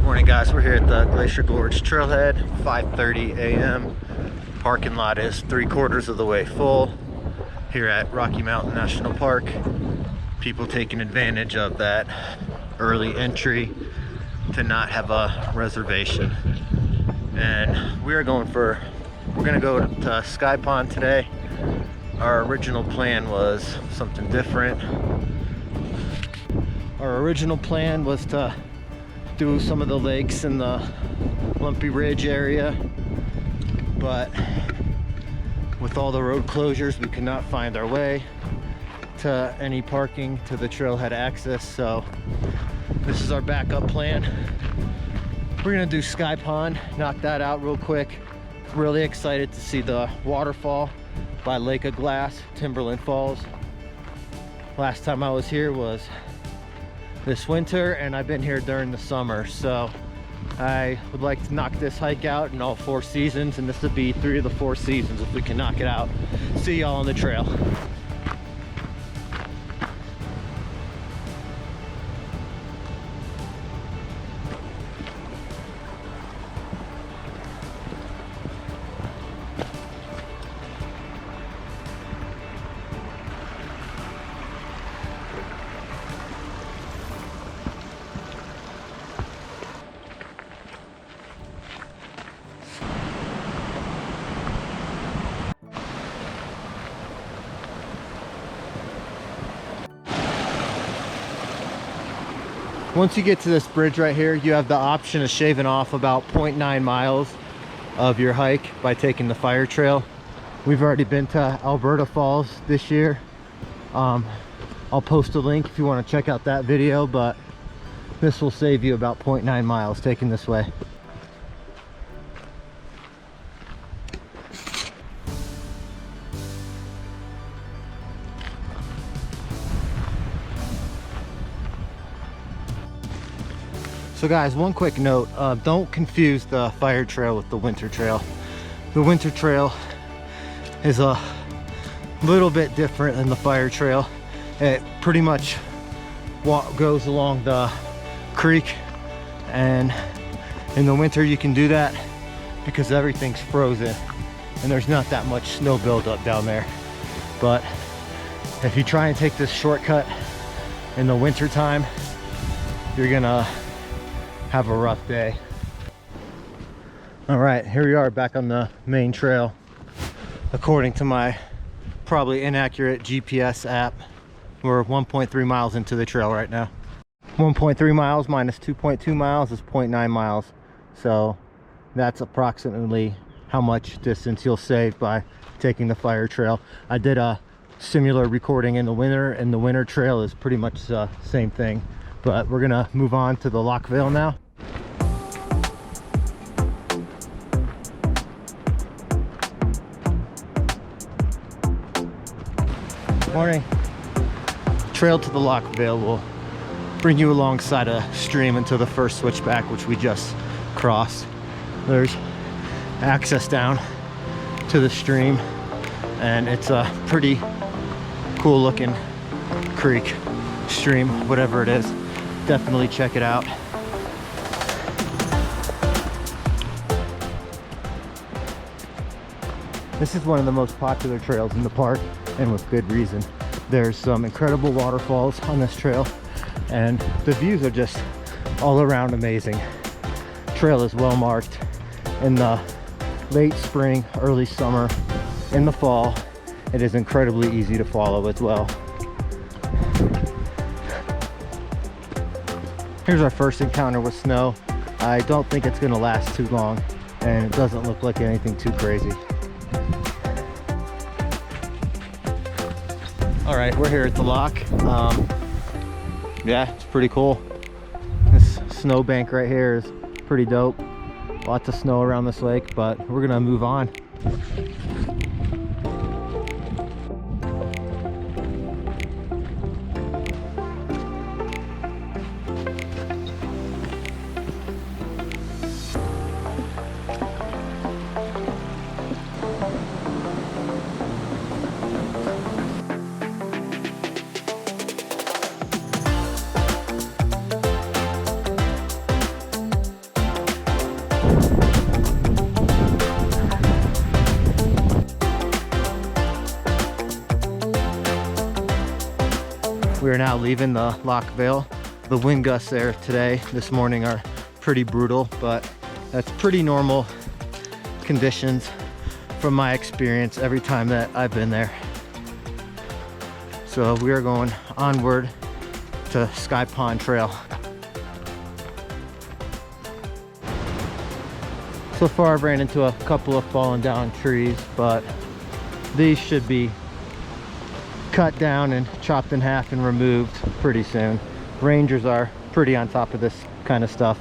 Morning guys, we're here at the Glacier Gorge trailhead, 5:30 a.m. Parking lot is 3/4 of the way full here at Rocky Mountain National Park. People taking advantage of that early entry to not have a reservation. And we're gonna go to Sky Pond today. Our original plan was something different. Our original plan was to do some of the lakes in the Lumpy Ridge area, but with all the road closures we could not find our way to any parking to the trailhead access, so this is our backup plan. We're gonna do Sky Pond, knock that out real quick. Really excited to see the waterfall by Lake of Glass, Timberline Falls. Last time I was here was this winter, and I've been here during the summer, so I would like to knock this hike out in all 4 seasons, and this would be 3 of the 4 seasons if we can knock it out. See y'all on the trail. Once you get to this bridge right here, you have the option of shaving off about 0.9 miles of your hike by taking the fire trail. We've already been to Alberta Falls this year. I'll post a link if you want to check out that video, but this will save you about 0.9 miles taking this way. So guys, one quick note, don't confuse the fire trail with the winter trail. The winter trail is a little bit different than the fire trail. It pretty much goes along the creek, and in the winter you can do that because everything's frozen and there's not that much snow buildup down there. But if you try and take this shortcut in the winter time, you're gonna have a rough day. All right, here we are back on the main trail. According to my probably inaccurate GPS app, we're 1.3 miles into the trail right now. 1.3 miles minus 2.2 miles is 0.9 miles. So that's approximately how much distance you'll save by taking the fire trail. I did a similar recording in the winter, and the winter trail is pretty much the same thing. But we're gonna move on to the Loch Vale now. Morning. Trail to the Loch Vale will bring you alongside a stream into the first switchback, which we just crossed. There's access down to the stream, and it's a pretty cool looking creek, stream, whatever it is. Definitely check it out. This is one of the most popular trails in the park, and with good reason. There's some incredible waterfalls on this trail, and the views are just all around amazing. Trail is well marked in the late spring, early summer, in the fall. It is incredibly easy to follow as well. Here's our first encounter with snow. I don't think it's gonna last too long, and it doesn't look like anything too crazy. All right, we're here at the loch. Yeah, it's pretty cool. This snowbank right here is pretty dope. Lots of snow around this lake, but we're gonna move on. are now leaving the Loch Vale. The wind gusts there today, this morning, are pretty brutal, but that's pretty normal conditions from my experience every time that I've been there. So we are going onward to Sky Pond Trail. So far I've ran into a couple of fallen down trees, but these should be cut down and chopped in half and removed pretty soon. Rangers are pretty on top of this kind of stuff.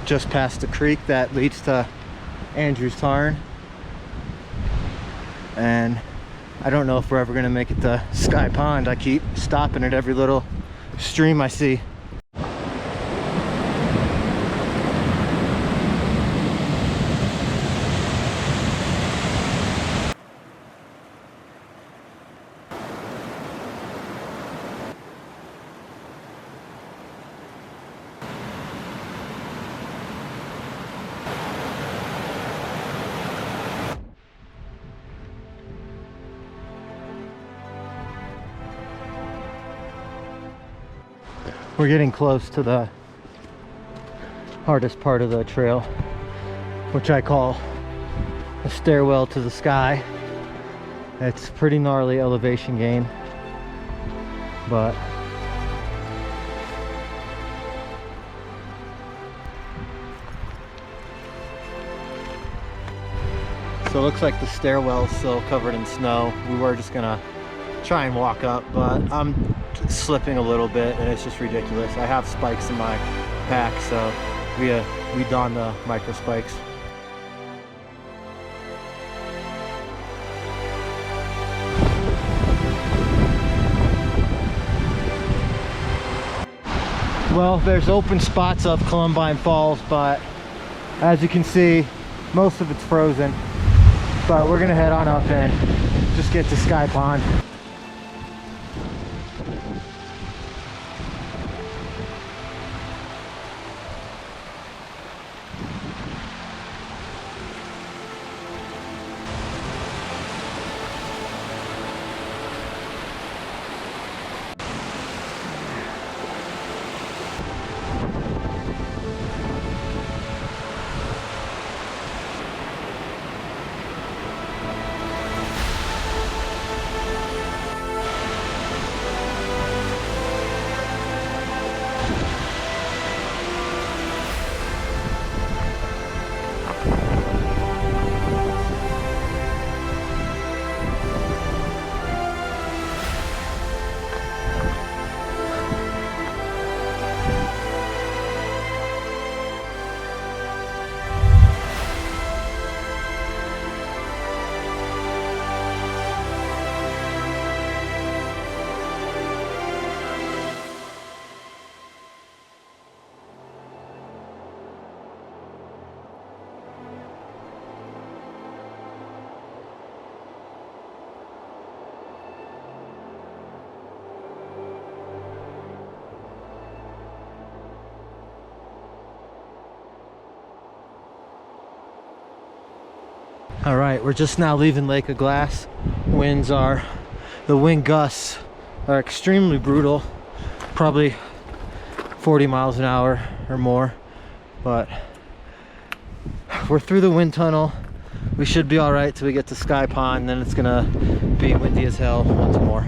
Just past the creek that leads to Andrew's Tarn, and I don't know if we're ever gonna make it to Sky Pond. I keep stopping at every little stream I see. We're getting close to the hardest part of the trail, which I call a stairwell to the sky. It's pretty gnarly elevation gain, but so it looks like the stairwell's still covered in snow. We were just gonna try and walk up, but I'm slipping a little bit and it's just ridiculous. I have spikes in my pack, so we don the micro spikes. Well, there's open spots of Timberline Falls, but as you can see, most of it's frozen. But we're gonna head on up and just get to Sky Pond. All right, we're just now leaving Lake of Glass. The wind gusts are extremely brutal, probably 40 miles an hour or more, but we're through the wind tunnel. We should be all right till we get to Sky Pond, and then it's gonna be windy as hell once more.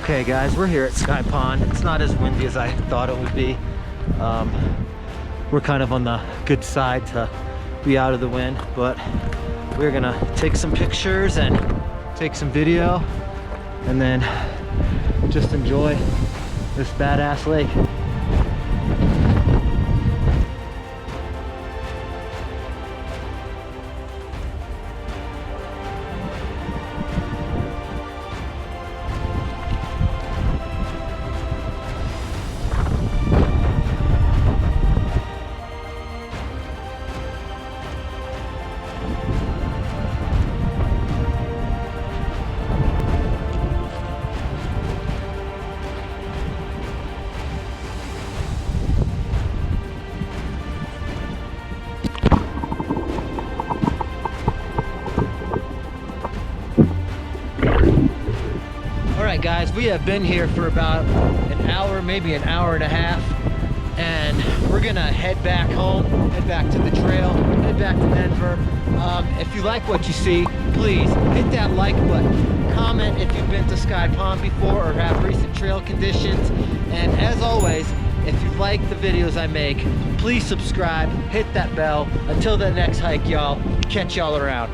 Okay guys, we're here at Sky Pond. It's not as windy as I thought it would be. We're kind of on the good side to be out of the wind, but we're gonna take some pictures and take some video and then just enjoy this badass lake. Alright guys, we have been here for about an hour, maybe an hour and a half, and we're gonna head back home, head back to the trail, head back to Denver. If you like what you see, please hit that like button, comment if you've been to Sky Pond before or have recent trail conditions, and as always, if you like the videos I make, please subscribe, hit that bell. Until the next hike, y'all, catch y'all around.